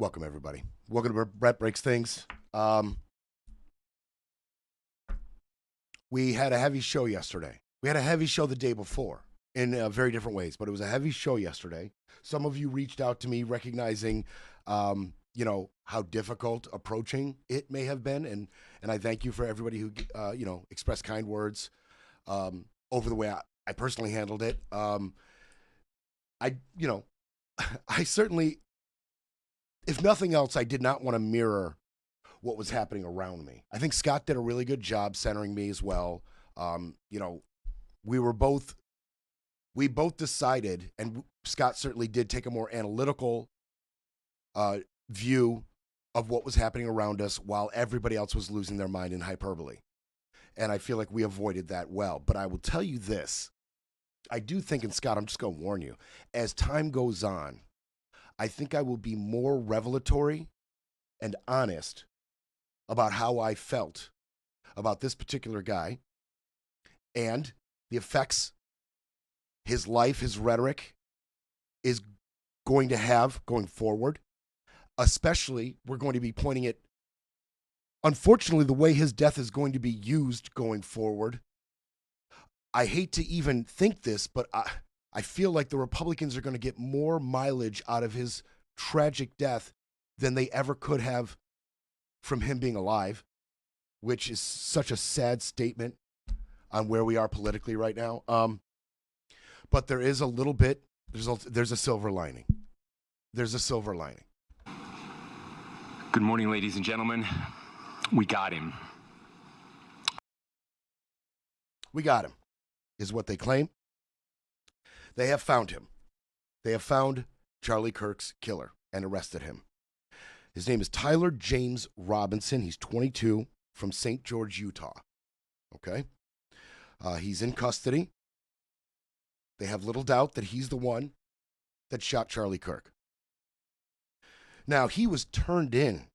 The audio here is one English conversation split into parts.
Welcome, everybody. Welcome to Brett Breaks Things. We had a heavy show yesterday. We had a heavy show the day before in very different ways, but it was a heavy show yesterday. Some of you reached out to me recognizing, how difficult approaching it may have been. And I thank you for everybody who, expressed kind words over the way I personally handled it. I, you know, I certainly, if nothing else, I did not want to mirror what was happening around me. I think Scott did a really good job centering me as well. We were both, we both decided, and Scott certainly did take a more analytical view of what was happening around us while everybody else was losing their mind in hyperbole. And I feel like we avoided that well. But I will tell you this. I do think, and Scott, I'm just going to warn you, as time goes on, I think I will be more revelatory and honest about how I felt about this particular guy and the effects his life, his rhetoric is going to have going forward. Especially, we're going to be pointing it, unfortunately, the way his death is going to be used going forward. I hate to even think this, but I feel like the Republicans are going to get more mileage out of his tragic death than they ever could have from him being alive, which is such a sad statement on where we are politically right now. But there is a little bit, there's a silver lining. There's a silver lining. Good morning, ladies and gentlemen. We got him. We got him, is what they claim. They have found him. They have found Charlie Kirk's killer and arrested him. His name is Tyler James Robinson. He's 22, from St. George, Utah. Okay? He's in custody. They have little doubt that he's the one that shot Charlie Kirk. Now, he was turned in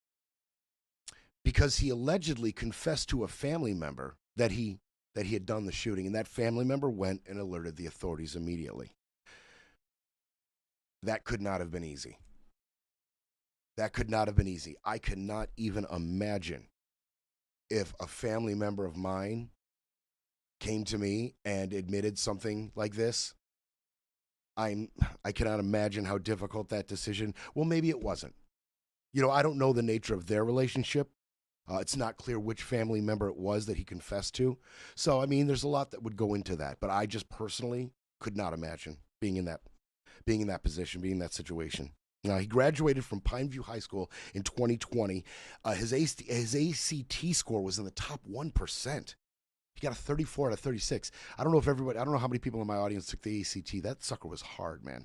because he allegedly confessed to a family member that he had done the shooting, and that family member went and alerted the authorities immediately. That could not have been easy. That could not have been easy. I cannot even imagine if a family member of mine came to me and admitted something like this. I cannot imagine how difficult that decision. Well, maybe it wasn't. I don't know the nature of their relationship. It's not clear which family member it was that he confessed to. So, there's a lot that would go into that. But I just personally could not imagine being in that position, being in that situation. He graduated from Pineview High School in 2020. His ACT score was in the top 1%. He got a 34 out of 36. I don't know how many people in my audience took the ACT. That sucker was hard, man.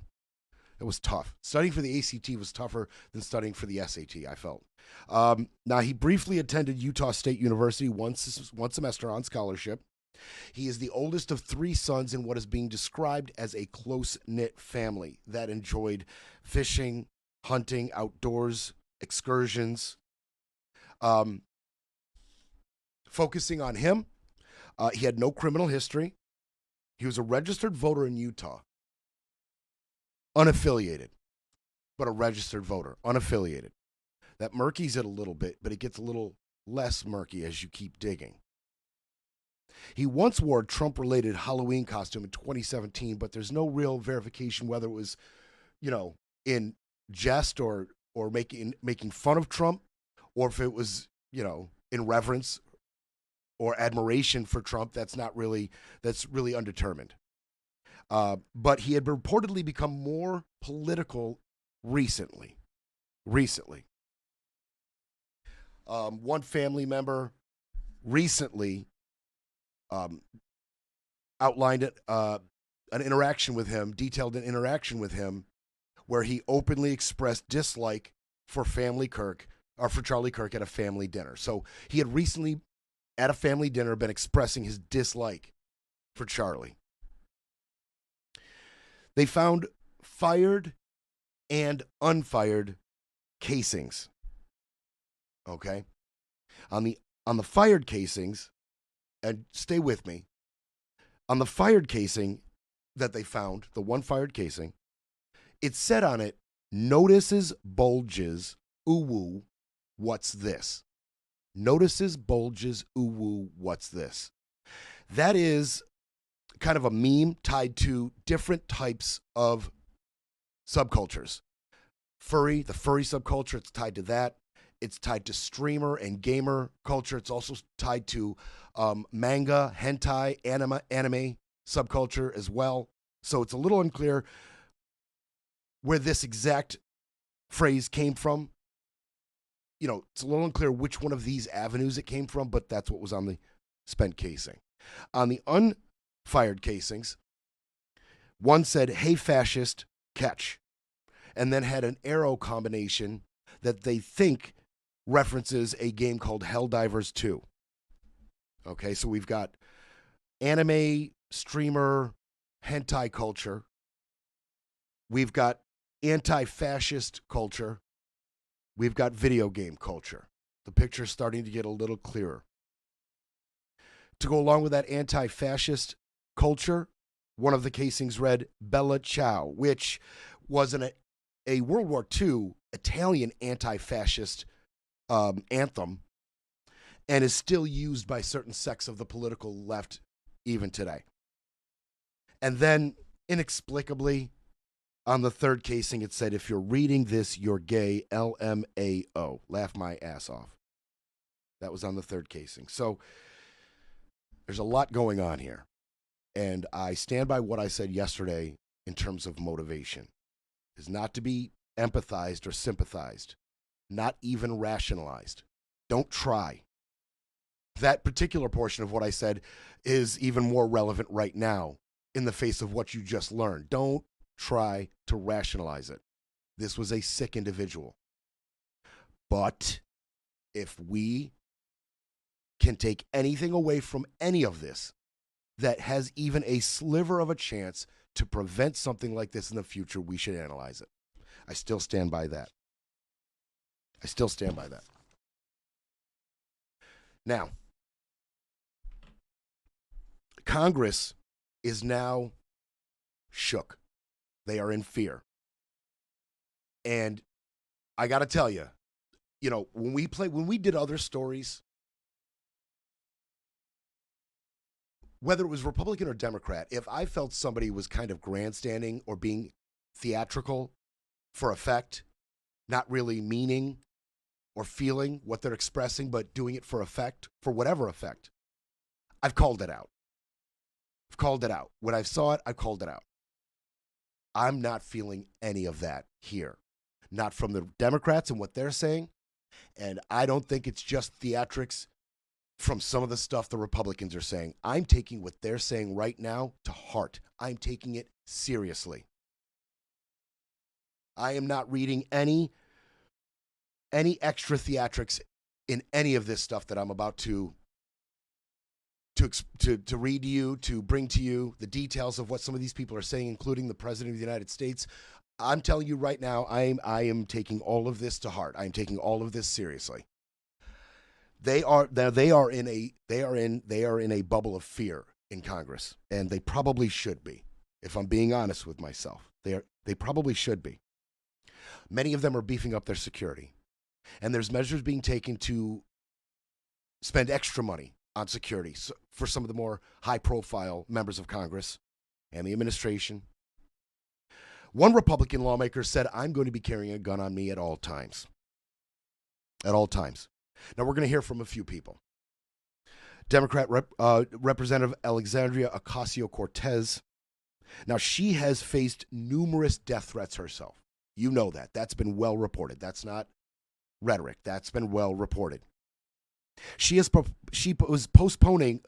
It was tough. Studying for the ACT was tougher than studying for the SAT, I felt. Now, he briefly attended Utah State University one semester on scholarship. He is the oldest of 3 sons in what is being described as a close-knit family that enjoyed fishing, hunting, outdoors, excursions. Focusing on him, he had no criminal history. He was a registered voter in Utah. Unaffiliated, but a registered voter, unaffiliated. That murkies it a little bit, but it gets a little less murky as you keep digging. He once wore a Trump-related Halloween costume in 2017, but there's no real verification whether it was, in jest or making fun of Trump, or if it was, in reverence or admiration for Trump. That's really undetermined. But he had reportedly become more political recently. One family member recently outlined an interaction with him, detailed an interaction with him, where he openly expressed dislike for Charlie Kirk at a family dinner. So he had recently, at a family dinner, been expressing his dislike for Charlie. They found fired and unfired casings. Okay? On the fired casings, and stay with me, on the fired casing that they found, the one fired casing, it said on it, notices bulges ooh woo, what's this? Notices, bulges, ooh woo, what's this? That is kind of a meme tied to different types of subcultures. The furry subculture, it's tied to that. It's tied to streamer and gamer culture. It's also tied to manga, hentai, anime subculture as well. So it's a little unclear where this exact phrase came from. You know, it's a little unclear which one of these avenues it came from, but that's what was on the spent casing. On the unfired casings, one said, "Hey, fascist, catch," and then had an arrow combination that they think references a game called Helldivers 2. Okay, so we've got anime, streamer, hentai culture. We've got anti-fascist culture. We've got video game culture. The picture's starting to get a little clearer. To go along with that anti-fascist culture, one of the casings read Bella Ciao, which was a World War II Italian anti-fascist anthem and is still used by certain sects of the political left even today. And then, inexplicably, on the third casing, it said, "If you're reading this, you're gay, LMAO. Laugh my ass off." That was on the third casing. So there's a lot going on here. And I stand by what I said yesterday in terms of motivation. Is not to be empathized or sympathized, not even rationalized. Don't try. That particular portion of what I said is even more relevant right now in the face of what you just learned. Don't try to rationalize it. This was a sick individual. But if we can take anything away from any of this that has even a sliver of a chance to prevent something like this in the future, we should analyze it. I still stand by that. Now, Congress is now shook. They are in fear. And I got to tell you, when we did other stories, whether it was Republican or Democrat, if I felt somebody was kind of grandstanding or being theatrical for effect, not really meaning or feeling what they're expressing, but doing it for effect, for whatever effect, I've called it out. When I saw it, I called it out. I'm not feeling any of that here. Not from the Democrats and what they're saying. And I don't think it's just theatrics from some of the stuff the Republicans are saying. I'm taking what they're saying right now to heart. I'm taking it seriously. I am not reading any extra theatrics in any of this stuff that I'm about to read to you, to bring to you the details of what some of these people are saying, including the President of the United States. I'm telling you right now, I am taking all of this to heart. I am taking all of this seriously. They are in a bubble of fear in Congress, and they probably should be. If I'm being honest with myself, they probably should be. Many of them are beefing up their security, and there's measures being taken to spend extra money on security for some of the more high-profile members of Congress and the administration. One Republican lawmaker said, "I'm going to be carrying a gun on me at all times." At all times. Now, we're going to hear from a few people. Democrat Representative Alexandria Ocasio-Cortez. Now, she has faced numerous death threats herself. You know that. That's been well reported. That's not rhetoric. That's been well reported. She was postponing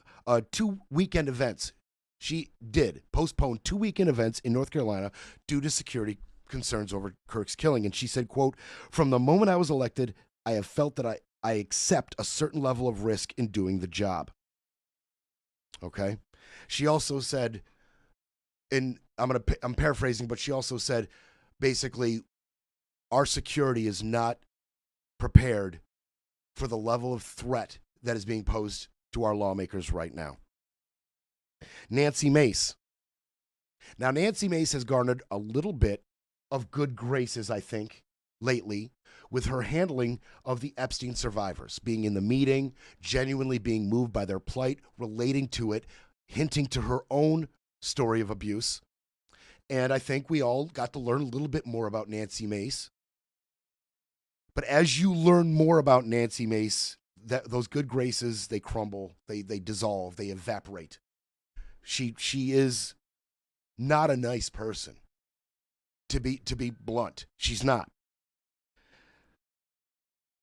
2 weekend events. She did postpone 2 weekend events in North Carolina due to security concerns over Kirk's killing. And she said, quote, "From the moment I was elected, I have felt that I accept a certain level of risk in doing the job." Okay. She also said, and I'm paraphrasing, but she also said, basically, our security is not prepared for the level of threat that is being posed to our lawmakers right now. Nancy Mace. Now, Nancy Mace has garnered a little bit of good graces, I think, lately with her handling of the Epstein survivors, being in the meeting, genuinely being moved by their plight, relating to it, hinting to her own story of abuse. And I think we all got to learn a little bit more about Nancy Mace. But as you learn more about Nancy Mace, those good graces, they crumble, they dissolve, they evaporate. She is not a nice person. To be blunt, she's not.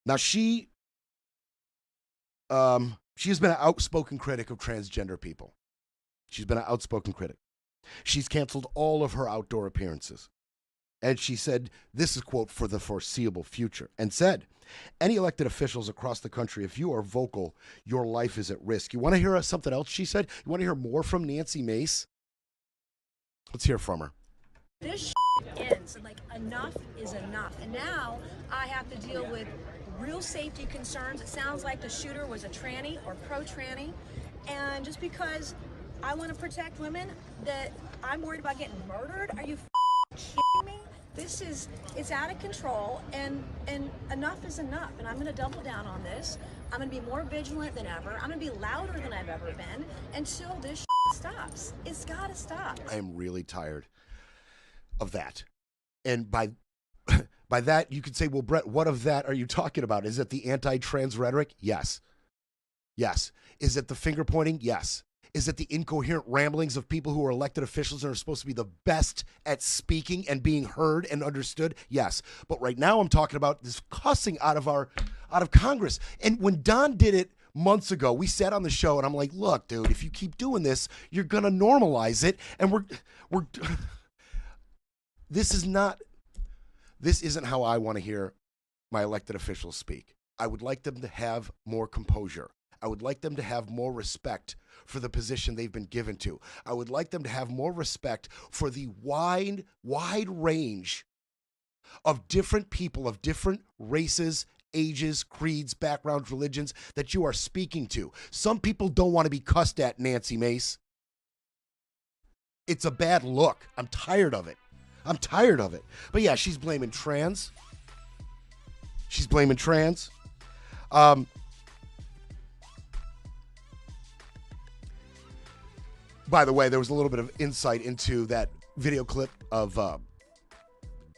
Now she has been an outspoken critic of transgender people. She's been an outspoken critic. She's canceled all of her outdoor appearances. And she said, this is quote, for the foreseeable future, and said, any elected officials across the country, if you are vocal, your life is at risk. You want to hear something else she said? You want to hear more from Nancy Mace? Let's hear from her. This ends. Like, enough is enough. And now I have to deal with real safety concerns. It sounds like the shooter was a tranny or pro-tranny. And just because I want to protect women, that I'm worried about getting murdered? Are you kidding me? It's out of control, and enough is enough. And I'm going to double down on this. I'm going to be more vigilant than ever. I'm going to be louder than I've ever been until this stops. It's got to stop. I am really tired of that. And by that, you could say, well, Brett, what of that are you talking about? Is it the anti-trans rhetoric? Yes. Yes. Is it the finger pointing? Yes. Is it the incoherent ramblings of people who are elected officials and are supposed to be the best at speaking and being heard and understood? Yes. But right now I'm talking about this cussing out of Congress. And when Don did it months ago, we sat on the show and I'm like, look, dude, if you keep doing this, you're going to normalize it. And we're this isn't how I want to hear my elected officials speak. I would like them to have more composure. I would like them to have more respect for the position they've been given to. I would like them to have more respect for the wide range of different people, of different races, ages, creeds, backgrounds, religions that you are speaking to. Some people don't want to be cussed at, Nancy Mace. It's a bad look. I'm tired of it. But yeah, she's blaming trans. By the way, there was a little bit of insight into that video clip of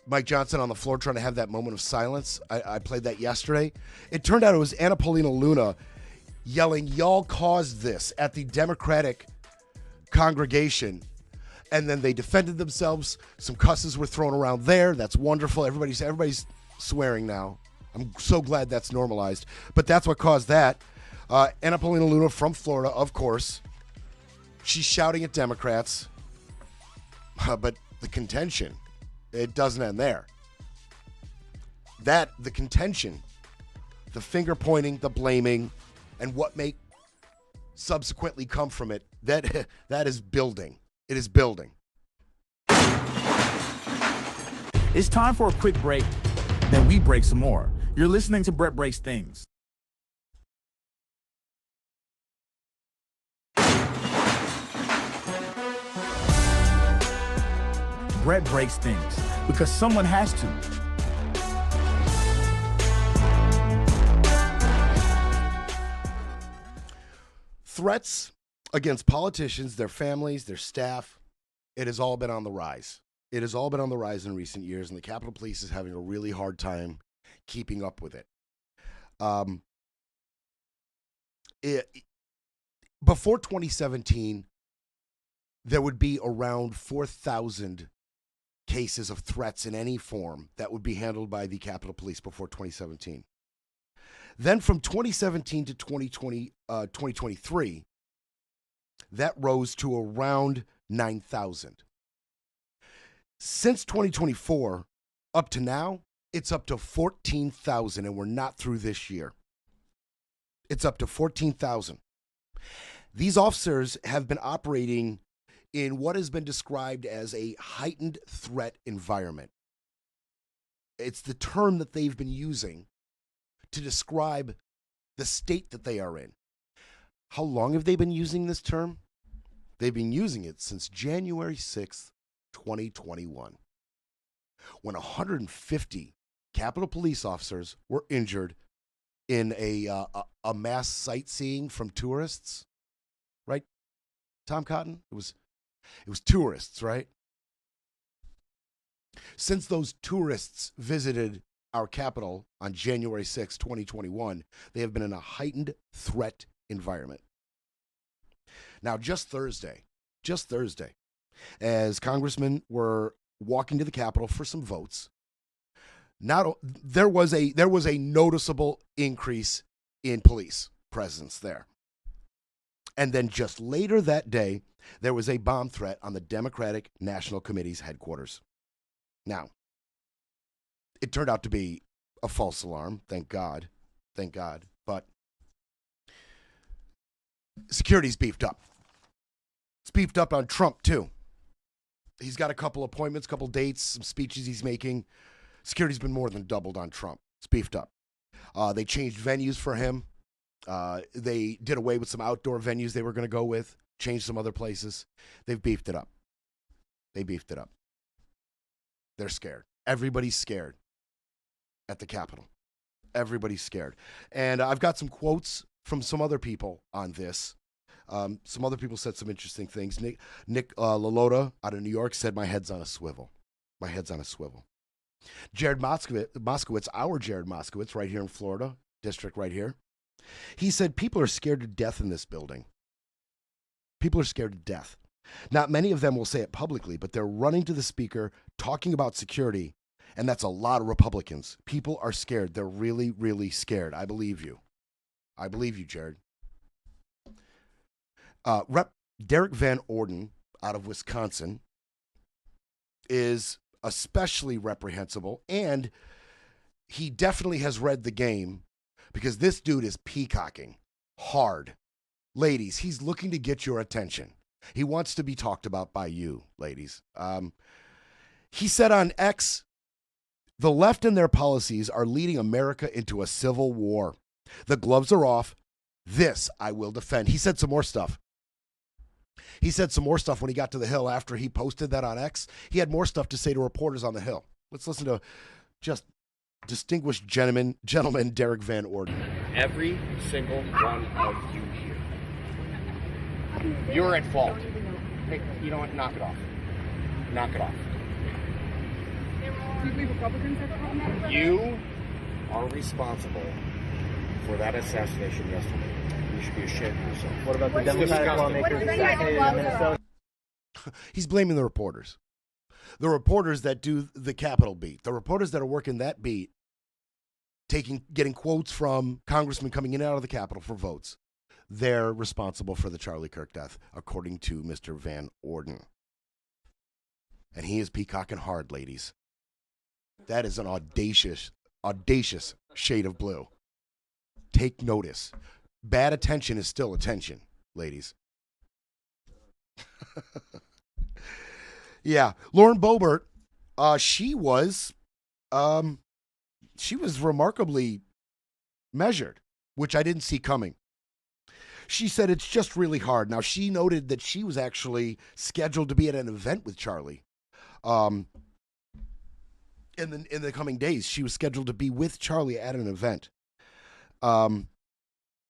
Mike Johnson on the floor trying to have that moment of silence. I played that yesterday. It turned out it was Anna Paulina Luna yelling, "Y'all caused this," at the Democratic congregation. And then they defended themselves. Some cusses were thrown around there. That's wonderful. Everybody's swearing now. I'm so glad that's normalized. But that's what caused that. Anna Paulina Luna from Florida, of course. She's shouting at Democrats. But the contention, it doesn't end there. The contention, the finger pointing, the blaming, and what may subsequently come from it, that is building. It is building. It's time for a quick break, then we break some more. You're listening to Brett Breaks Things. Brett breaks things because someone has to. Threats against politicians, their families, their staff, it has all been on the rise. It has all been on the rise in recent years, and the Capitol Police is having a really hard time keeping up with it. Before 2017, there would be around 4,000 cases of threats in any form that would be handled by the Capitol Police before 2017. Then from 2017 to 2023, that rose to around 9,000. Since 2024, up to now, it's up to 14,000, and we're not through this year. It's up to 14,000. These officers have been operating in what has been described as a heightened threat environment. It's the term that they've been using to describe the state that they are in. How long have they been using this term? They've been using it since January 6th, 2021, when 150 Capitol police officers were injured in a mass sightseeing from tourists, right? Tom Cotton? It was tourists, right? Since those tourists visited our capital on January 6, 2021, they have been in a heightened threat environment. Now, just Thursday, as congressmen were walking to the Capitol for some votes, there was a noticeable increase in police presence there. And then just later that day, there was a bomb threat on the Democratic National Committee's headquarters. Now, it turned out to be a false alarm, thank God, but security's beefed up. It's beefed up on Trump, too. He's got a couple appointments, couple dates, some speeches he's making. Security's been more than doubled on Trump. It's beefed up. They changed venues for him. They did away with some outdoor venues they were going to go with, changed some other places. They've beefed it up. They're scared. Everybody's scared at the Capitol. Everybody's scared. And I've got some quotes from some other people on this. Some other people said some interesting things. Nick LaLota out of New York said, my head's on a swivel. My head's on a swivel. Jared Moskowitz, our Jared Moskowitz, right here in Florida, district right here, he said, people are scared to death in this building. People are scared to death. Not many of them will say it publicly, but they're running to the speaker, talking about security, and that's a lot of Republicans. People are scared. They're really, really scared. I believe you. I believe you, Jared. Rep. Derek Van Orden out of Wisconsin is especially reprehensible, and he definitely has read the game because this dude is peacocking hard. Ladies, he's looking to get your attention. He wants to be talked about by you, ladies. He said on X, the left and their policies are leading America into a civil war. The gloves are off. This I will defend. He said some more stuff. When he got to the Hill after he posted that on X. He had more stuff to say to reporters on the Hill. Let's listen to just distinguished gentleman Derek Van Orden. Every single one of you here. You're at fault. Hey, you know what? Knock it off. Knock it off. Do you believe Republicans are problematic? You are responsible for that assassination yesterday. You should be ashamed of yourself. What about the Democratic lawmakers assassinated in Minnesota? He's blaming the reporters. The reporters that do the Capitol beat. The reporters that are working that beat, getting quotes from congressmen coming in and out of the Capitol for votes. They're responsible for the Charlie Kirk death, according to Mr. Van Orden. And he is peacocking hard, ladies. That is an audacious shade of blue. Take notice. Bad attention is still attention, ladies. Yeah, Lauren Boebert, she was remarkably measured, which I didn't see coming. She said it's just really hard. Now, she noted that she was actually scheduled to be at an event with Charlie. In the coming days, she was scheduled to be with Charlie at an event.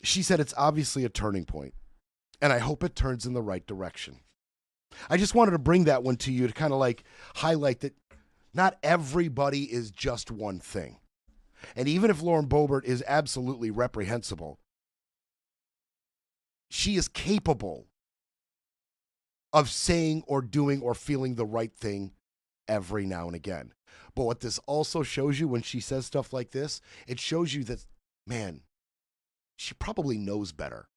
She said it's obviously a turning point, and I hope it turns in the right direction. I just wanted to bring that one to you to kind of like highlight that not everybody is just one thing. And even if Lauren Boebert is absolutely reprehensible, she is capable of saying or doing or feeling the right thing every now and again. But what this also shows you when she says stuff like this, it shows you that, man, she probably knows better.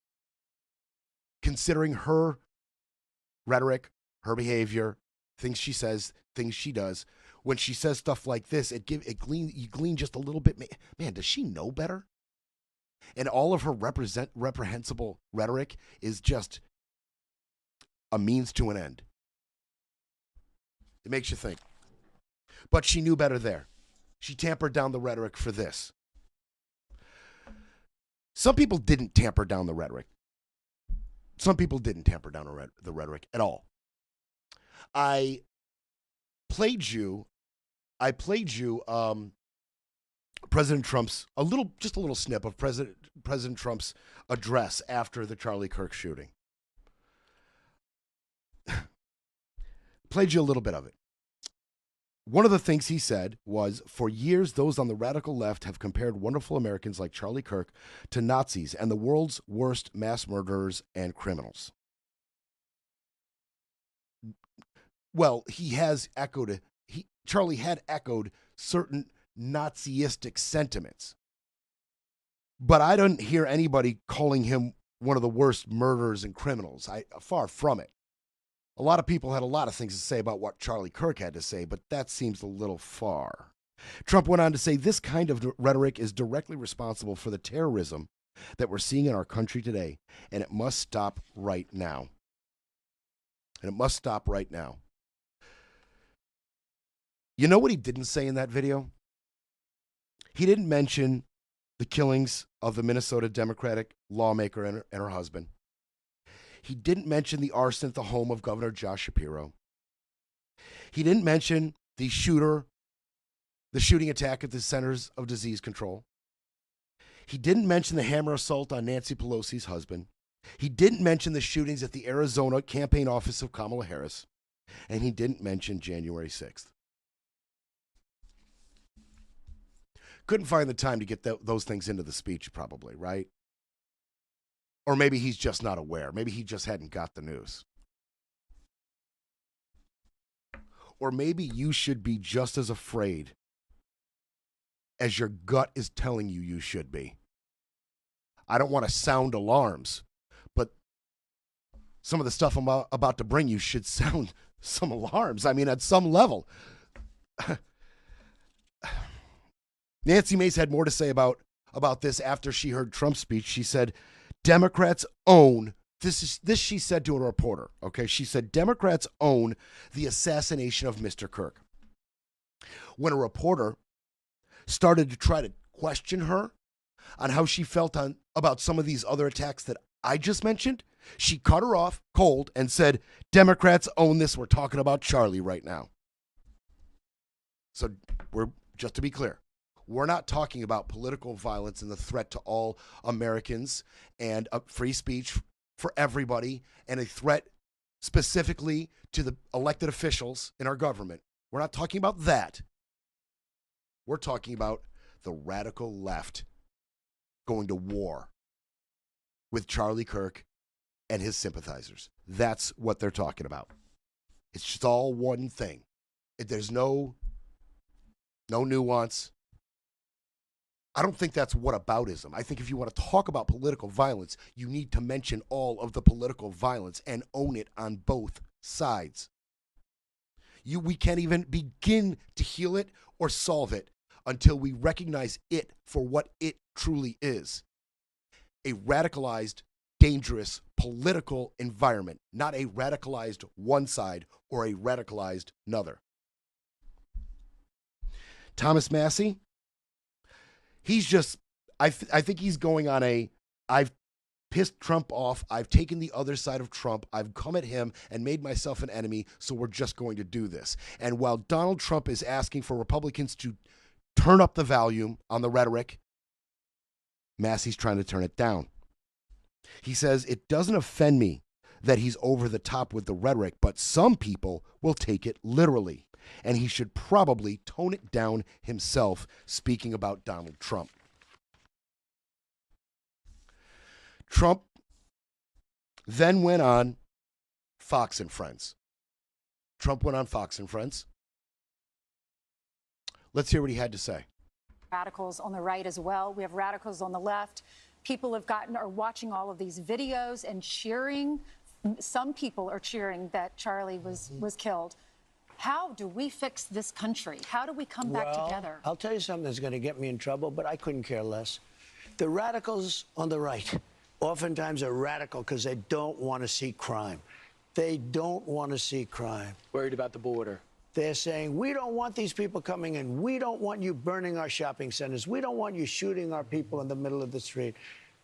Considering her rhetoric, her behavior, things she says, things she does, when she says stuff like this, you glean just a little bit. Man, does she know better? And all of her reprehensible rhetoric is just a means to an end. It makes you think. But she knew better there. She tampered down the rhetoric for this. Some people didn't tamper down the rhetoric. Some people didn't tamper down the rhetoric at all. I played you President Trump's just a little snip of President Trump's address after the Charlie Kirk shooting. Played you a little bit of it. One of the things he said was, for years, those on the radical left have compared wonderful Americans like Charlie Kirk to Nazis and the world's worst mass murderers and criminals. Well, Charlie had echoed certain Naziistic sentiments. But I don't hear anybody calling him one of the worst murderers and criminals. Far from it. A lot of people had a lot of things to say about what Charlie Kirk had to say, but that seems a little far. Trump went on to say this kind of rhetoric is directly responsible for the terrorism that we're seeing in our country today, and it must stop right now. And it must stop right now. You know what he didn't say in that video? He didn't mention the killings of the Minnesota Democratic lawmaker and her husband. He didn't mention the arson at the home of Governor Josh Shapiro. He didn't mention the shooting attack at the Centers of Disease Control. He didn't mention the hammer assault on Nancy Pelosi's husband. He didn't mention the shootings at the Arizona campaign office of Kamala Harris. And he didn't mention January 6th. Couldn't find the time to get those things into the speech, probably, right? Or maybe he's just not aware. Maybe he just hadn't got the news. Or maybe you should be just as afraid as your gut is telling you should be. I don't want to sound alarms, but some of the stuff I'm about to bring you should sound some alarms. I mean, at some level. Nancy Mace had more to say about this after she heard Trump's speech. She said, Democrats own, this she said to a reporter, okay? She said, Democrats own the assassination of Mr. Kirk. When a reporter started to try to question her on how she felt about some of these other attacks that I just mentioned, she cut her off cold and said, Democrats own this. We're talking about Charlie right now. So just to be clear, we're not talking about political violence and the threat to all Americans and free speech for everybody and a threat specifically to the elected officials in our government. We're not talking about that. We're talking about the radical left going to war with Charlie Kirk and his sympathizers. That's what they're talking about. It's just all one thing. There's no nuance. I don't think that's whataboutism. I think if you want to talk about political violence, you need to mention all of the political violence and own it on both sides. We can't even begin to heal it or solve it until we recognize it for what it truly is. A radicalized, dangerous political environment, not a radicalized one side or a radicalized another. Thomas Massie, he's just, I think he's going on I've pissed Trump off. I've taken the other side of Trump. I've come at him and made myself an enemy, so we're just going to do this. And while Donald Trump is asking for Republicans to turn up the volume on the rhetoric, Massie's trying to turn it down. He says, it doesn't offend me that he's over the top with the rhetoric, but some people will take it literally. And he should probably tone it down himself, speaking about Donald Trump. Trump then went on Fox and Friends. Let's hear what he had to say. Radicals on the right as well. We have radicals on the left. People are watching all of these videos and cheering. Some people are cheering that Charlie was killed. How do we fix this country? How do we come back together? I'll tell you something that's going to get me in trouble, but I couldn't care less. The radicals on the right oftentimes are radical because they don't want to see crime. They don't want to see crime. Worried about the border. They're saying, we don't want these people coming in. We don't want you burning our shopping centers. We don't want you shooting our people in the middle of the street.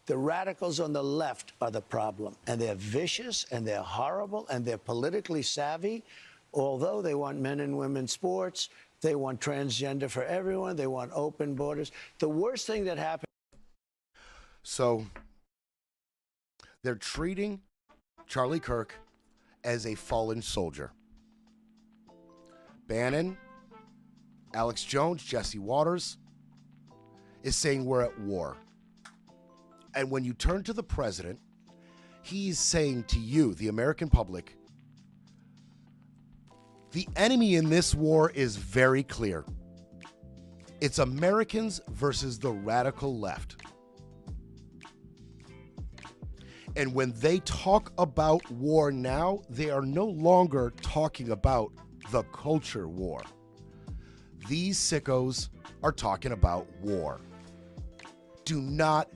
The radicals on the left are the problem. And they're vicious, and they're horrible, and they're politically savvy. Although they want men and women sports, They want transgender for everyone. They want open borders. The worst thing that happened. So they're treating Charlie Kirk as a fallen soldier. Bannon, Alex Jones, Jesse Waters is saying we're at war. And when you turn to the president, he's saying to you, the American public, the enemy in this war is very clear. It's Americans versus the radical left. And when they talk about war now, they are no longer talking about the culture war. These sickos are talking about war. Do not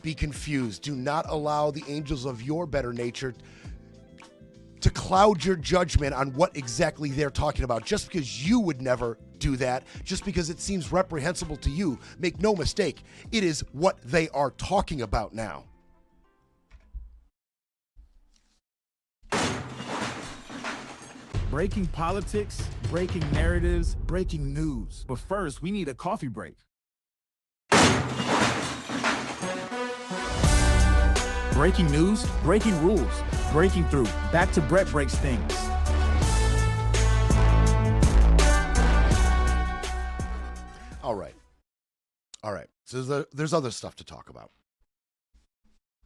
be confused. Do not allow the angels of your better nature to cloud your judgment on what exactly they're talking about. Just because you would never do that, just because it seems reprehensible to you, make no mistake, it is what they are talking about now. Breaking politics, breaking narratives, breaking news. But first, we need a coffee break. Breaking news, breaking rules, breaking through. Back to Brett Breaks Things. All right. So there's other stuff to talk about.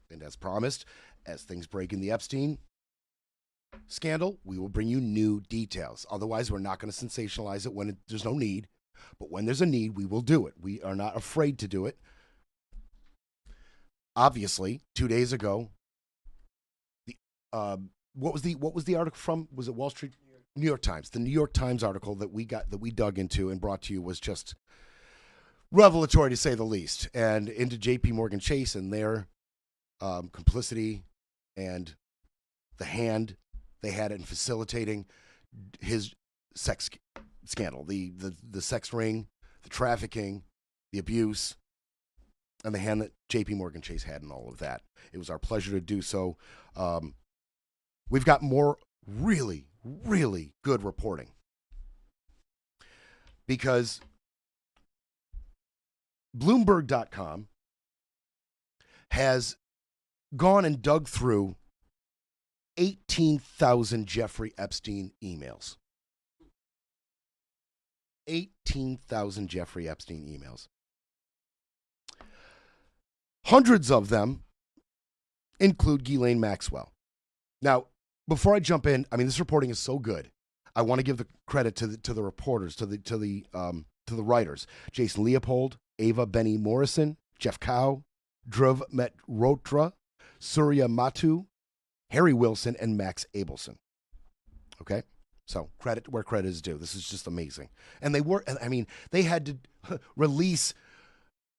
And as promised, as things break in the Epstein scandal, we will bring you new details. Otherwise, we're not going to sensationalize it when there's no need. But when there's a need, we will do it. We are not afraid to do it. Obviously, 2 days ago, what was the article from? Was it Wall Street? New York Times. The New York Times article that we dug into and brought to you was just revelatory, to say the least, and into J.P. Morgan Chase and their complicity and the hand they had in facilitating his sex scandal, the sex ring, the trafficking, the abuse, and the hand that J.P. Morgan Chase had in all of that. It was our pleasure to do so. We've got more really, really good reporting because Bloomberg.com has gone and dug through 18,000 Jeffrey Epstein emails. 18,000 Jeffrey Epstein emails. Hundreds of them include Ghislaine Maxwell. Now, before I jump in, I mean, this reporting is so good. I want to give the credit to the reporters, to the writers: Jason Leopold, Ava Benny Morrison, Jeff Cow, Dhruv Mehrotra, Surya Matu, Harry Wilson, and Max Abelson. Okay? So credit where credit is due. This is just amazing. And they had to release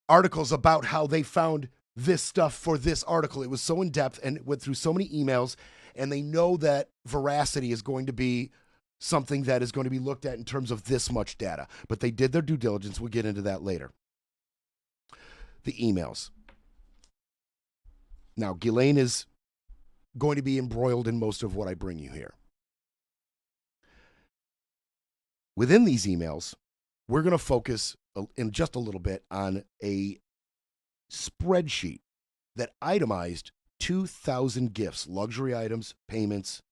articles about how they found this stuff for this article. It was so in depth and it went through so many emails, and they know that veracity is going to be something that is going to be looked at in terms of this much data. But they did their due diligence. We'll get into that later. The emails. Now, Ghislaine is going to be embroiled in most of what I bring you here. Within these emails, we're going to focus in just a little bit on a spreadsheet that itemized 2,000 gifts, luxury items, payments,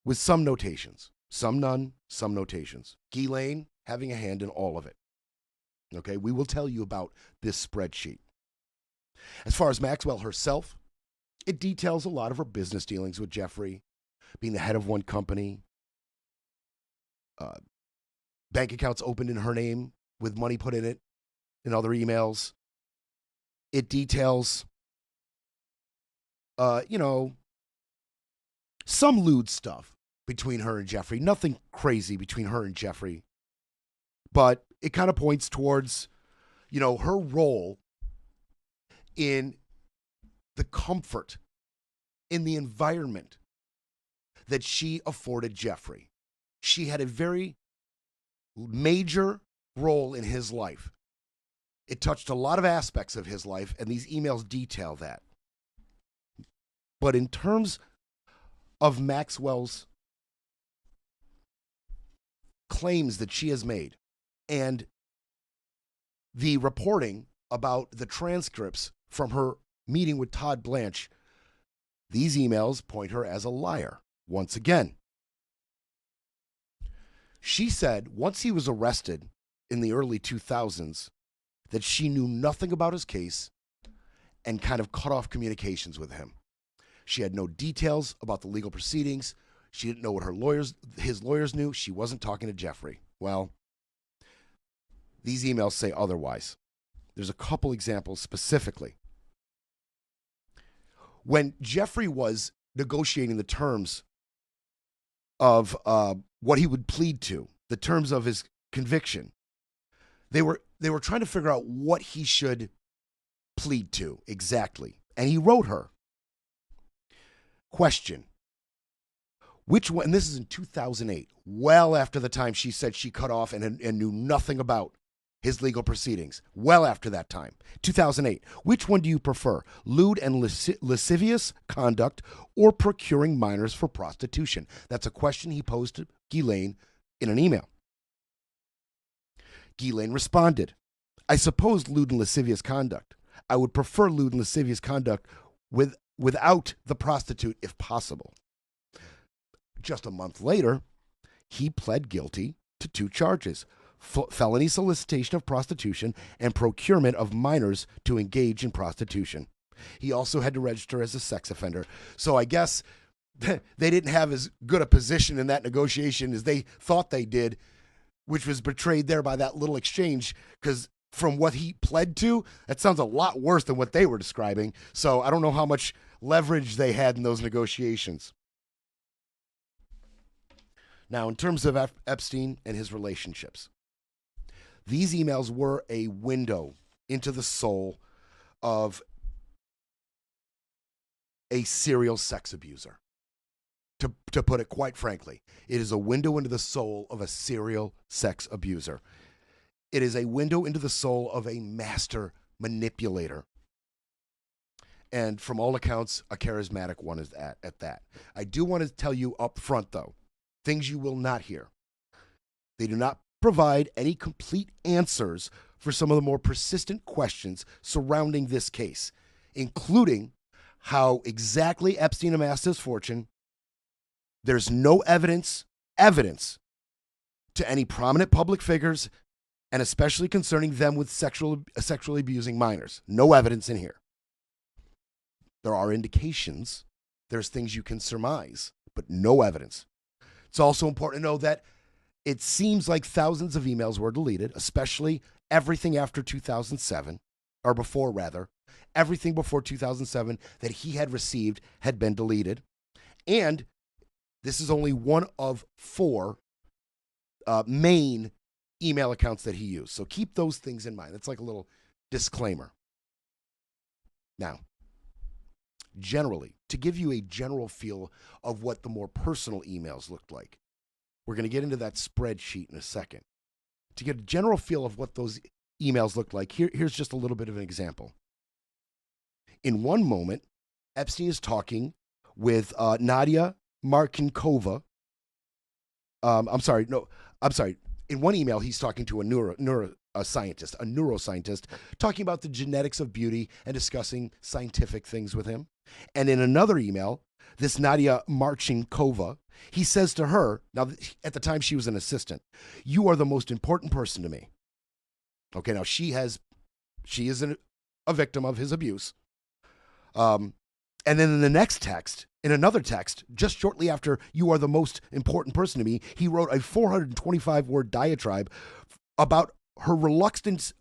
with some notations. Some none, some notations. Ghislaine having a hand in all of it. Okay, we will tell you about this spreadsheet. As far as Maxwell herself, it details a lot of her business dealings with Jeffrey, being the head of one company, bank accounts opened in her name with money put in it, and other emails. It details, some lewd stuff between her and Jeffrey. Nothing crazy between her and Jeffrey, but it kind of points towards, her role in the comfort, in the environment that she afforded Jeffrey. She had a very major role in his life. It touched a lot of aspects of his life, and these emails detail that. But in terms of Maxwell's claims that she has made and the reporting about the transcripts from her meeting with Todd Blanche, these emails point her as a liar once again. She said once he was arrested in the early 2000s that she knew nothing about his case and kind of cut off communications with him. She had no details about the legal proceedings. She didn't know what his lawyers knew. She wasn't talking to Jeffrey. Well, these emails say otherwise. There's a couple examples specifically. When Jeffrey was negotiating the terms of what he would plead to, the terms of his conviction, they were trying to figure out what he should plead to exactly. And he wrote her, question, which one, and this is in 2008, well after the time she said she cut off and knew nothing about his legal proceedings, well after that time, 2008. Which one do you prefer, lewd and lascivious conduct or procuring minors for prostitution? That's a question he posed to Ghislaine in an email. Ghislaine responded, I suppose lewd and lascivious conduct. I would prefer lewd and lascivious conduct without the prostitute if possible. Just a month later, he pled guilty to 2 charges. Felony solicitation of prostitution and procurement of minors to engage in prostitution. He also had to register as a sex offender. So I guess they didn't have as good a position in that negotiation as they thought they did, which was betrayed there by that little exchange, because from what he pled to, that sounds a lot worse than what they were describing. So I don't know how much leverage they had in those negotiations. Now, in terms of Epstein and his relationships, these emails were a window into the soul of a serial sex abuser. To put it quite frankly, it is a window into the soul of a serial sex abuser. It is a window into the soul of a master manipulator. And from all accounts, a charismatic one is at that. I do want to tell you up front, though, things you will not hear. They do not provide any complete answers for some of the more persistent questions surrounding this case, including how exactly Epstein amassed his fortune. There's no evidence to any prominent public figures, and especially concerning them with sexually abusing minors. No evidence in here. There are indications. There's things you can surmise, but no evidence. It's also important to know that it seems like thousands of emails were deleted, especially everything after 2007, or before rather. Everything before 2007 that he had received had been deleted. And this is only one of 4 main email accounts that he used. So keep those things in mind. That's like a little disclaimer. Now, generally, to give you a general feel of what the more personal emails looked like, we're going to get into that spreadsheet in a second. To get a general feel of what those emails looked like, here's just a little bit of an example. In one moment, Epstein is talking with Nadia Markinkova. In one email, he's talking to a neuroscientist, talking about the genetics of beauty and discussing scientific things with him. And in another email, this Nadia Markinkova, he says to her, now at the time she was an assistant, you are the most important person to me. Okay, now she is a victim of his abuse. And then in the next text, in another text, just shortly after you are the most important person to me, he wrote a 425-word diatribe about her reluctance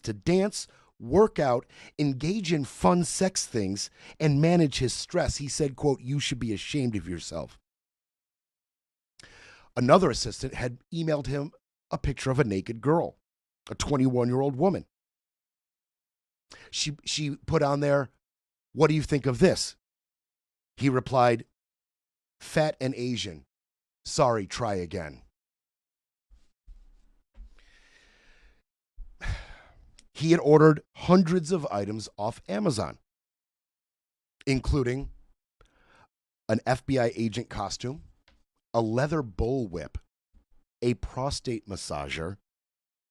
to dance, work out, engage in fun sex things, and manage his stress. He said, quote, you should be ashamed of yourself. Another assistant had emailed him a picture of a naked girl, a 21-year-old woman. She put on there, what do you think of this? He replied, fat and Asian. Sorry, try again. He had ordered hundreds of items off Amazon, including an FBI agent costume, a leather bullwhip, a prostate massager,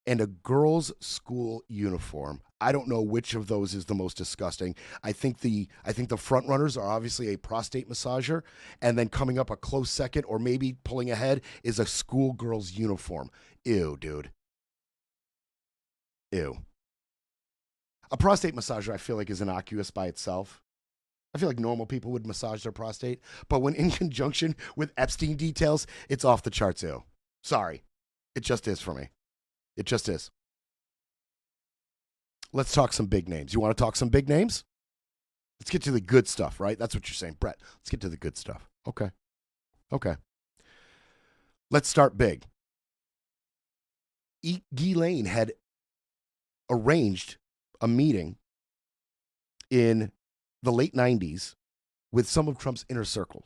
and a girls' school uniform. I don't know which of those is the most disgusting. I think the front runners are obviously a prostate massager, and then coming up a close second, or maybe pulling ahead, is a schoolgirl's uniform. Ew, dude. Ew. A prostate massager, I feel like, is innocuous by itself. I feel like normal people would massage their prostate, but when in conjunction with Epstein details, it's off the charts. Ew. Sorry. It just is for me. It just is. Let's talk some big names. You want to talk some big names? Let's get to the good stuff, right? That's what you're saying, Brett. Let's get to the good stuff. Okay. Let's start big. Ghislaine had arranged a meeting in the late 90s with some of Trump's inner circle.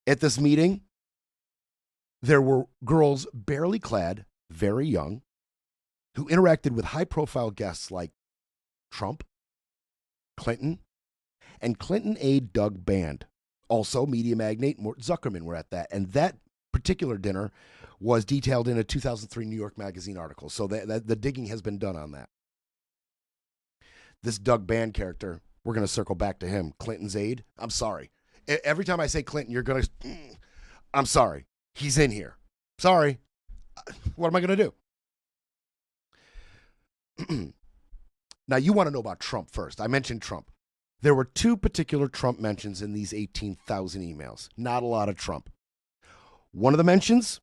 At this meeting, there were girls barely clad, very young, who interacted with high-profile guests like Trump, Clinton, and Clinton aide Doug Band. Also, media magnate Mort Zuckerman were at that. And that particular dinner was detailed in a 2003 New York Magazine article. So the digging has been done on that. This Doug Band character, we're going to circle back to him. Clinton's aide. I'm sorry. Every time I say Clinton, you're going to... I'm sorry. He's in here. Sorry. What am I going to do? Now, you want to know about Trump first. I mentioned Trump. There were two particular Trump mentions in these 18,000 emails. Not a lot of Trump. One of the mentions,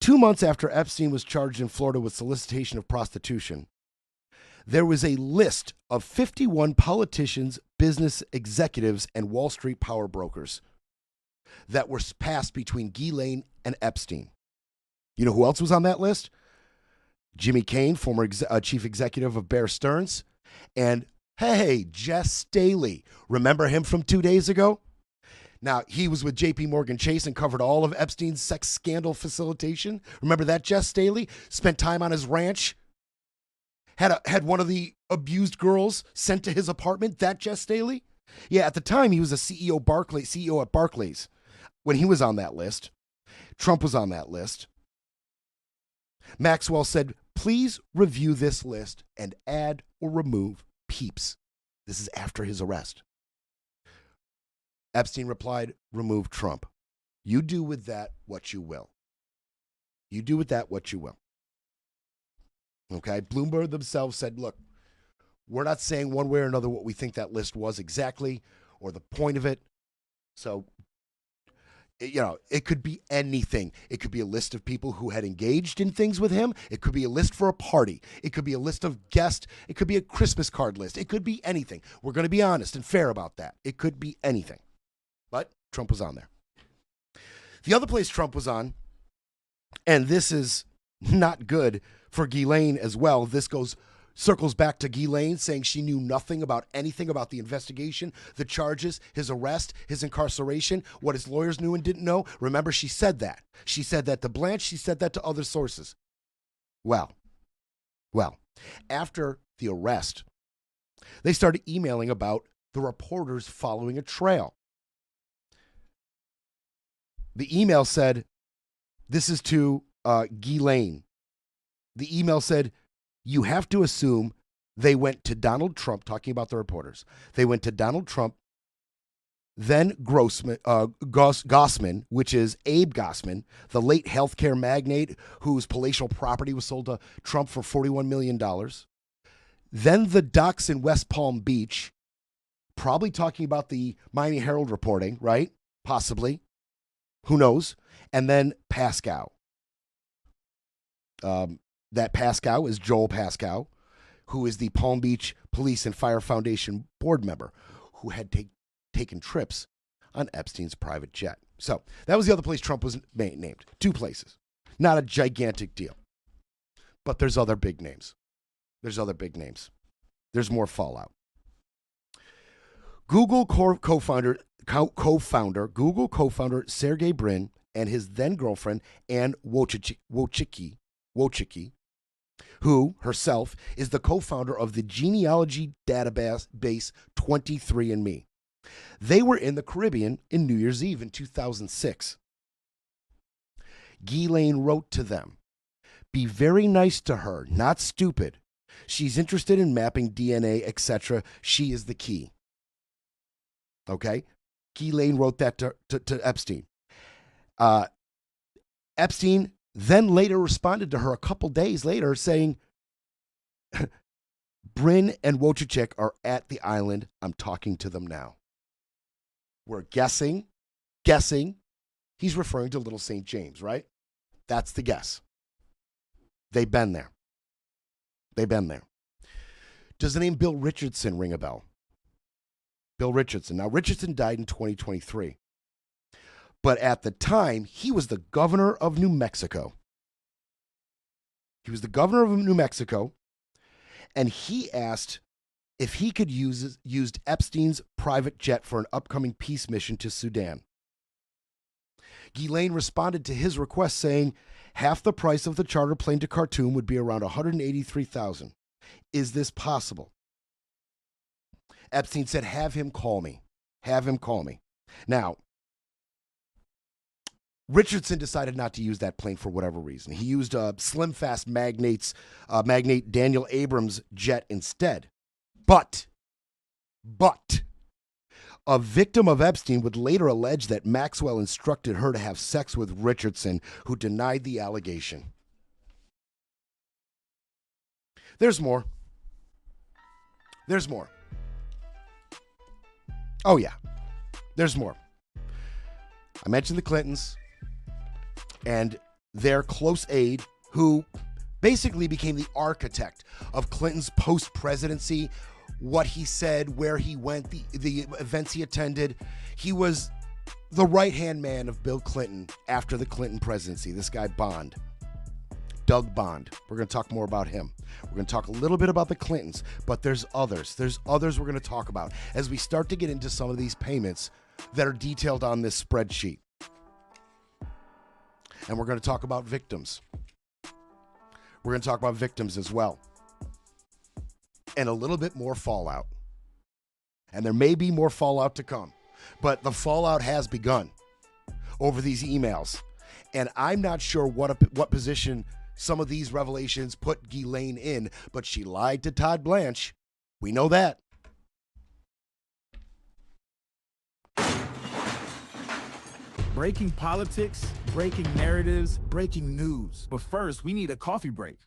2 months after Epstein was charged in Florida with solicitation of prostitution, there was a list of 51 politicians, business executives, and Wall Street power brokers that were passed between Ghislaine and Epstein. You know who else was on that list? Jimmy Kane, former chief executive of Bear Stearns, and hey, Jess Staley. Remember him from 2 days ago? Now, he was with JP Morgan Chase and covered all of Epstein's sex scandal facilitation. Remember that, Jess Staley? Spent time on his ranch. Had one of the abused girls sent to his apartment, that Jess Staley? Yeah, at the time, he was a CEO at Barclays. When he was on that list, Trump was on that list. Maxwell said, please review this list and add or remove peeps. This is after his arrest. Epstein replied, remove Trump. You do with that what you will. You do with that what you will. Okay? Bloomberg themselves said, look, we're not saying one way or another what we think that list was exactly or the point of it. So, it could be anything. It could be a list of people who had engaged in things with him. It could be a list for a party. It could be a list of guests. It could be a Christmas card list. It could be anything. We're going to be honest and fair about that. It could be anything. But Trump was on there. The other place Trump was on, and this is not good for Ghislaine as well. This circles back to Ghislaine saying she knew nothing about anything about the investigation, the charges, his arrest, his incarceration, what his lawyers knew and didn't know. Remember, she said that. She said that to Blanche. She said that to other sources. Well, after the arrest, they started emailing about the reporters following a trail. The email said, this is to Ghislaine. The email said, you have to assume they went to Donald Trump, talking about the reporters. They went to Donald Trump, then Gossman, which is Abe Gossman, the late healthcare magnate whose palatial property was sold to Trump for $41 million. Then the docks in West Palm Beach, probably talking about the Miami Herald reporting, right? Possibly. Who knows? And then Pascal. That Pascal is Joel Pascal, who is the Palm Beach Police and Fire Foundation board member who had taken trips on Epstein's private jet. So that was the other place Trump was named. Two places. Not a gigantic deal. But there's other big names. There's more fallout. Google co-founder Sergey Brin and his then girlfriend Anne Wojcicki, who herself is the co-founder of the genealogy database 23andMe. They were in the Caribbean in New Year's Eve in 2006. Ghislaine wrote to them, "Be very nice to her, not stupid. She's interested in mapping DNA, etc. She is the key." Okay? Ghislaine wrote that to Epstein. Epstein then later responded to her a couple days later saying, "Bryn and Wojcicki are at the island. I'm talking to them now." We're guessing. He's referring to Little St. James, right? That's the guess. They've been there. Does the name Bill Richardson ring a bell? Bill Richardson. Now, Richardson died in 2023. But at the time, he was the governor of New Mexico. And he asked if he could use Epstein's private jet for an upcoming peace mission to Sudan. Ghislaine responded to his request saying, "Half the price of the charter plane to Khartoum would be around $183,000. Is this possible?" Epstein said, "Have him call me. Now, Richardson decided not to use that plane for whatever reason. He used Slim Fast magnate Daniel Abrams' jet instead. But a victim of Epstein would later allege that Maxwell instructed her to have sex with Richardson, who denied the allegation. There's more. Oh, yeah. There's more. I mentioned the Clintons and their close aide, who basically became the architect of Clinton's post-presidency, what he said, where he went, the events he attended. He was the right-hand man of Bill Clinton after the Clinton presidency. This guy Bond, Doug Bond. We're going to talk more about him. We're going to talk a little bit about the Clintons, but there's others. There's others we're going to talk about as we start to get into some of these payments that are detailed on this spreadsheet. And we're going to talk about victims. We're going to talk about victims as well. And a little bit more fallout. And there may be more fallout to come. But the fallout has begun over these emails. And I'm not sure what position some of these revelations put Ghislaine in, but she lied to Todd Blanche. We know that. Breaking politics, breaking narratives, breaking news. But first, we need a coffee break.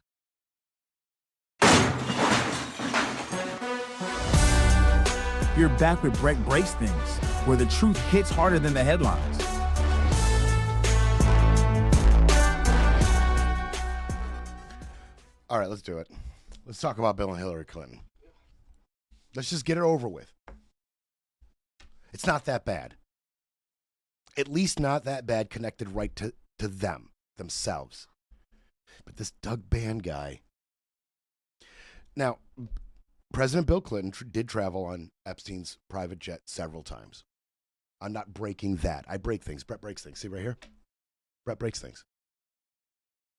You're back with Break Breaks Things, where the truth hits harder than the headlines. All right, let's do it. Let's talk about Bill and Hillary Clinton. Let's just get it over with. It's not that bad. At least not that bad connected right to themselves. But this Doug Band guy. Now, President Bill Clinton did travel on Epstein's private jet several times. I'm not breaking that. I break things. Brett breaks things. See right here? Brett breaks things.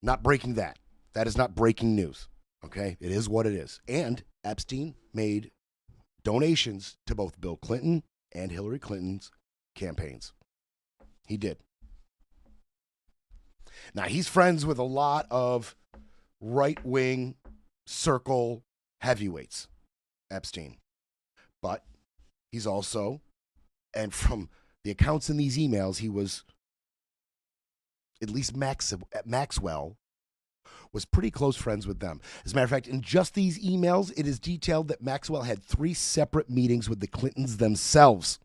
Not breaking that. That is not breaking news. Okay? It is what it is. And Epstein made donations to both Bill Clinton and Hillary Clinton's campaigns. He did. Now, he's friends with a lot of right-wing circle heavyweights, Epstein. But he's also, and from the accounts in these emails, he was, at least Maxwell, was pretty close friends with them. As a matter of fact, in just these emails, it is detailed that Maxwell had 3 separate meetings with the Clintons themselves.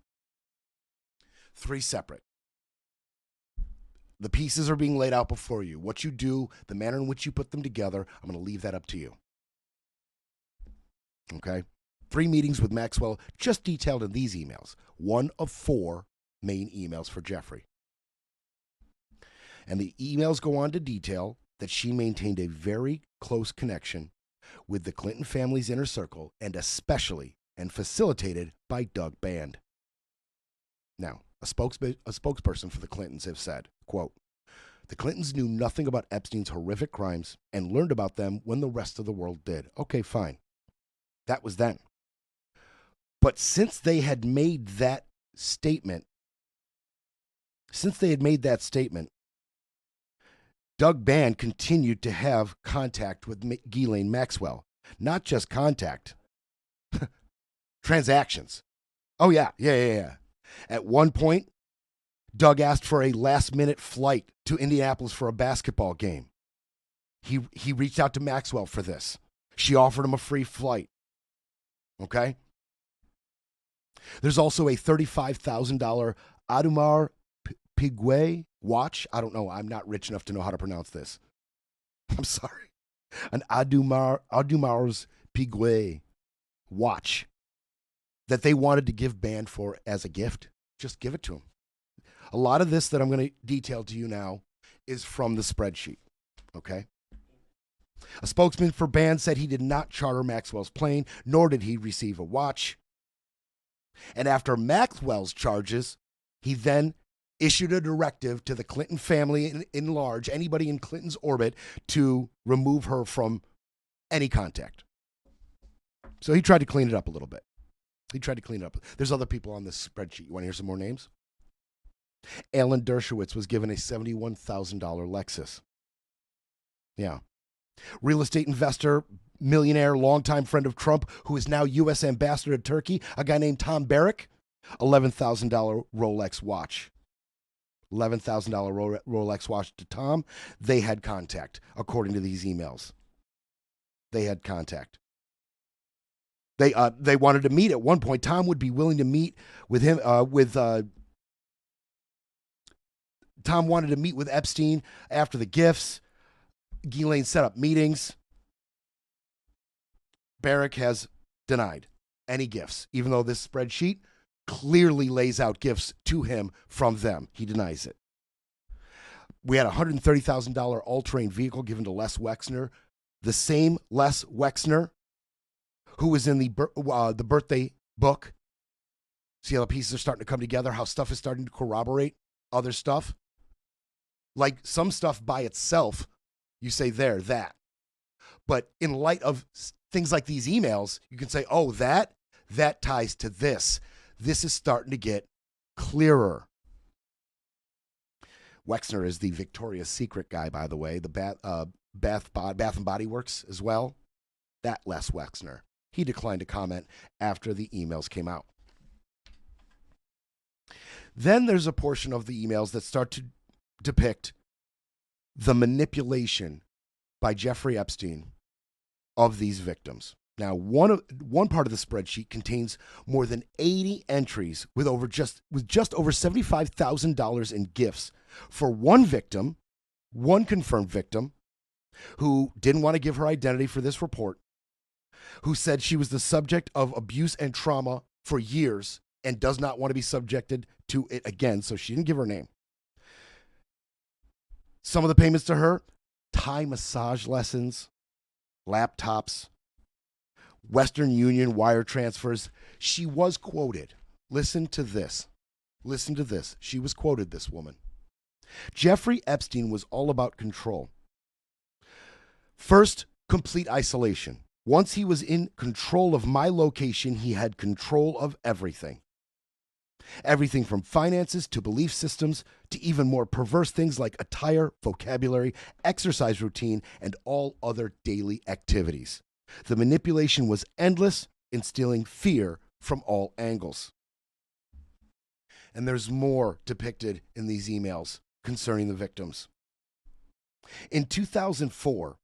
3 separate. The pieces are being laid out before you. What you do, the manner in which you put them together, I'm going to leave that up to you. Okay? 3 meetings with Maxwell, just detailed in these emails. 1 of 4 main emails for Jeffrey. And the emails go on to detail that she maintained a very close connection with the Clinton family's inner circle, and especially and facilitated by Doug Band. Now, a spokesperson for the Clintons have said, quote, "The Clintons knew nothing about Epstein's horrific crimes and learned about them when the rest of the world did." Okay, fine. That was then. But since they had made that statement, Doug Band continued to have contact with Ghislaine Maxwell. Not just contact, transactions. Oh, yeah. At one point, Doug asked for a last-minute flight to Indianapolis for a basketball game. He reached out to Maxwell for this. She offered him a free flight. Okay? There's also a $35,000 Audemars Piguet watch. I don't know. I'm not rich enough to know how to pronounce this. I'm sorry. An Audemars Piguet watch that they wanted to give Band for as a gift. Just give it to him. A lot of this that I'm going to detail to you now is from the spreadsheet. Okay? A spokesman for Band said he did not charter Maxwell's plane, nor did he receive a watch. And after Maxwell's charges, he then issued a directive to the Clinton family in large, anybody in Clinton's orbit, to remove her from any contact. So he tried to clean it up a little bit. There's other people on this spreadsheet. You want to hear some more names? Alan Dershowitz was given a $71,000 Lexus. Yeah. Real estate investor, millionaire, longtime friend of Trump, who is now U.S. ambassador to Turkey, a guy named Tom Barrack, $11,000 Rolex watch. $11,000 Rolex watch to Tom. They had contact, according to these emails. They had contact. They wanted to meet at one point. Tom would be willing to meet with him, Tom wanted to meet with Epstein after the gifts. Ghislaine set up meetings. Barrack has denied any gifts, even though this spreadsheet clearly lays out gifts to him from them. He denies it. We had a $130,000 all-terrain vehicle given to Les Wexner, the same Les Wexner who was in the birthday book. See how the pieces are starting to come together, how stuff is starting to corroborate other stuff? Like some stuff by itself, you say that. But in light of things like these emails, you can say, oh, that ties to this. This is starting to get clearer. Wexner is the Victoria's Secret guy, by the way, the Bath and Body Works as well. That Les Wexner. He declined to comment after the emails came out. Then there's a portion of the emails that start to depict the manipulation by Jeffrey Epstein of these victims. Now, one part of the spreadsheet contains more than 80 entries with just over $75,000 in gifts for one victim, one confirmed victim, who didn't want to give her identity for this report, who said she was the subject of abuse and trauma for years and does not want to be subjected to it again, so she didn't give her name. Some of the payments to her: Thai massage lessons, laptops, Western Union wire transfers. She was quoted. Listen to this. She was quoted, this woman. Jeffrey Epstein was all about control. First, complete isolation. Once he was in control of my location, he had control of everything. Everything from finances to belief systems to even more perverse things like attire, vocabulary, exercise routine, and all other daily activities. The manipulation was endless, instilling fear from all angles. And there's more depicted in these emails concerning the victims. In 2004,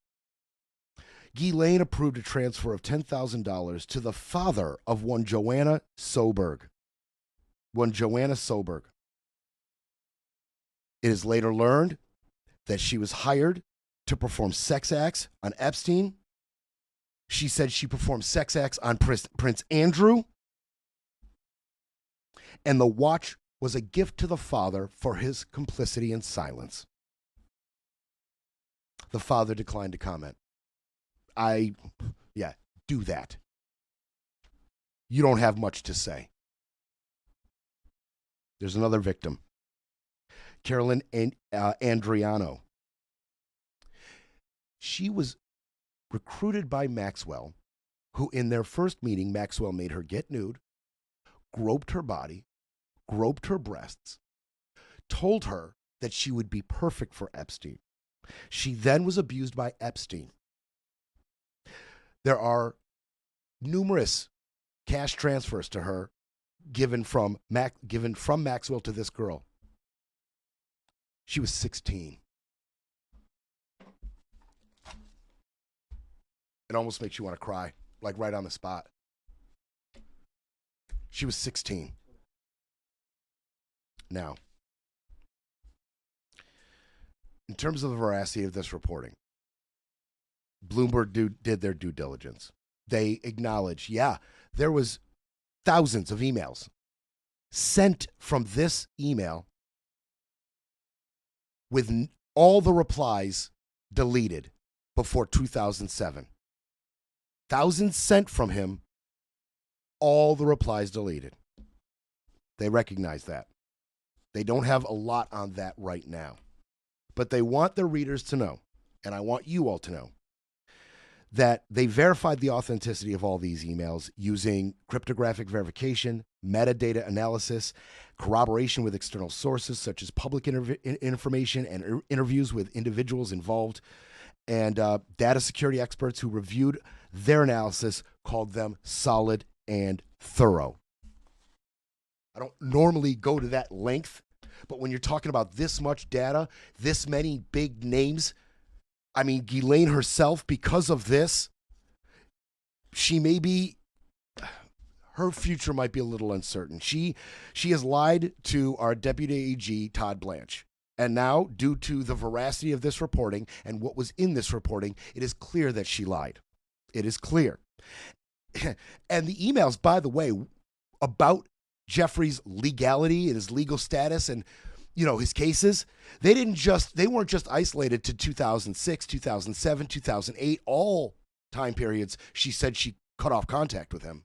Ghislaine approved a transfer of $10,000 to the father of one Joanna Soberg. It is later learned that she was hired to perform sex acts on Epstein. She said she performed sex acts on Prince Andrew. And the watch was a gift to the father for his complicity and silence. The father declined to comment. Do that. You don't have much to say. There's another victim, Carolyn Andriano. She was recruited by Maxwell, who in their first meeting, Maxwell made her get nude, groped her body, groped her breasts, told her that she would be perfect for Epstein. She then was abused by Epstein. There are numerous cash transfers to her given from Maxwell to this girl. She was 16. It almost makes you want to cry, like right on the spot. She was 16. Now, in terms of the veracity of this reporting, Bloomberg did their due diligence. They acknowledge, yeah, there was thousands of emails sent from this email with all the replies deleted before 2007. Thousands sent from him, all the replies deleted. They recognize that. They don't have a lot on that right now. But they want their readers to know, and I want you all to know, that they verified the authenticity of all these emails using cryptographic verification, metadata analysis, corroboration with external sources such as public information and interviews with individuals involved, and data security experts who reviewed their analysis called them solid and thorough. I don't normally go to that length, but when you're talking about this much data, this many big names, I mean, Ghislaine herself, because of this, she may be, her future might be a little uncertain. She has lied to our Deputy AG, Todd Blanche. And now, due to the veracity of this reporting and what was in this reporting, it is clear that she lied. It is clear. And the emails, by the way, about Jeffrey's legality and his legal status and, you know, his cases, they weren't just isolated to 2006, 2007, 2008, all time periods she said she cut off contact with him.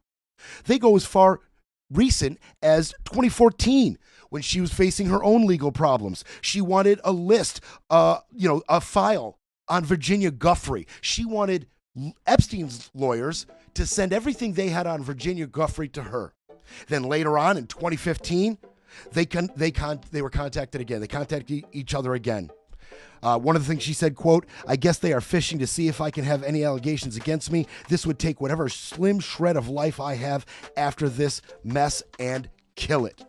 They go as far recent as 2014 when she was facing her own legal problems. She wanted a list, a file on Virginia Guffrey. She wanted Epstein's lawyers to send everything they had on Virginia Guffrey to her. Then later on in 2015, they were contacted again. They contacted each other again. One of the things she said, quote, "I guess they are fishing to see if I can have any allegations against me. This would take whatever slim shred of life I have after this mess and kill it."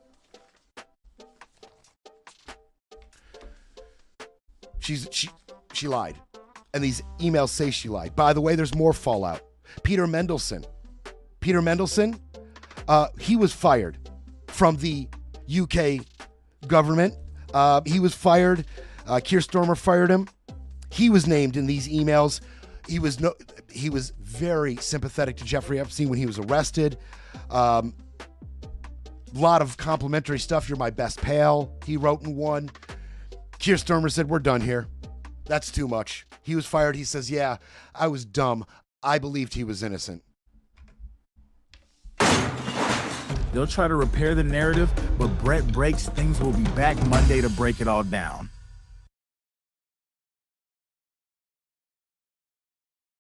She lied. And these emails say she lied. By the way, there's more fallout. Peter Mendelsohn, he was fired from the UK government. He was fired. Keir Starmer fired him. He was named in these emails. He was very sympathetic to Jeffrey Epstein when he was arrested. Lot of complimentary stuff. "You're my best pal," he wrote in one. Keir Starmer said, "We're done here. That's too much." He was fired. He says, "Yeah, I was dumb. I believed he was innocent." They'll try to repair the narrative, but Brett Breaks Things will be back Monday to break it all down.